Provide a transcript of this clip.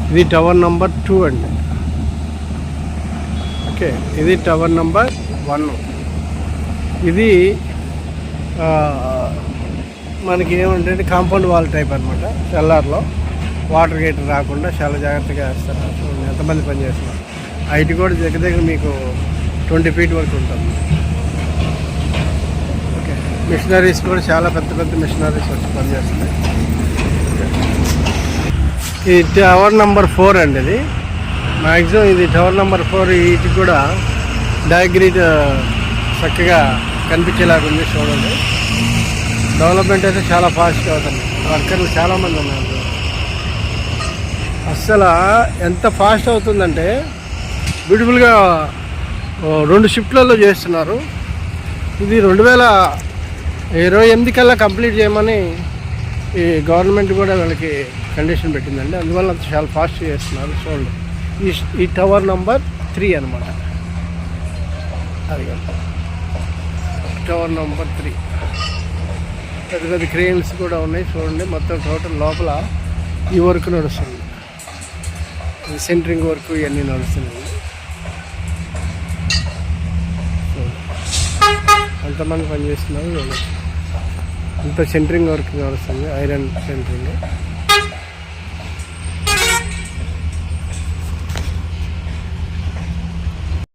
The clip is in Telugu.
ఇది టవర్ నెంబర్ 2 అండి. ఓకే, ఇది టవర్ నెంబర్ 1. ఇది మనకి ఏమంటే కాంపౌండ్ వాల్ టైప్ అనమాట. సెల్లార్లో వాటర్ గేట్ రాకుండా చాలా జాగ్రత్తగా వేస్తారు. చూడండి ఎంతమంది పని చేస్తున్నారు. హైట్ కూడా దగ్గర మీకు 20 feet వరకు ఉంటుంది. ఓకే, మిషనరీస్ కూడా చాలా పెద్ద పెద్ద మిషనరీస్ వచ్చి పనిచేస్తున్నాయి. ఇది టవర్ నెంబర్ 4 అండి. ఇది మ్యాక్సిమం ఇది టవర్ నెంబర్ 4. వీటికి కూడా డయాగ్రీట్ చక్కగా కనిపించేలాగా ఉంది. చూడండి, డెవలప్మెంట్ అయితే చాలా ఫాస్ట్గా అవుతుంది. వర్కర్లు చాలామంది ఉన్నారు. అస్సలు ఎంత ఫాస్ట్ అవుతుందంటే బ్యూటిఫుల్గా 2 షిఫ్ట్లలో చేస్తున్నారు. ఇది 2028 కల్లా కంప్లీట్ చేయమని ఈ గవర్నమెంట్ కూడా వాళ్ళకి కండిషన్ పెట్టిందండి. అందువల్ల చాలా ఫాస్ట్ చేస్తున్నారు. చూడండి, ఈ టవర్ నెంబర్ 3 అనమాట. అది టవర్ నెంబర్ 3. పెద్ద పెద్ద క్రెయిన్స్ కూడా ఉన్నాయి. చూడండి, మొత్తం టోటల్ లోపల ఈ వర్క్ నడుస్తుంది. సెంటరింగ్ వర్క్ ఇవన్నీ నడుస్తున్నాయి. ఎంతమంది పనిచేస్తున్నారు, అంత సెంటరింగ్ వర్క్ నడుస్తుంది. Iron centering.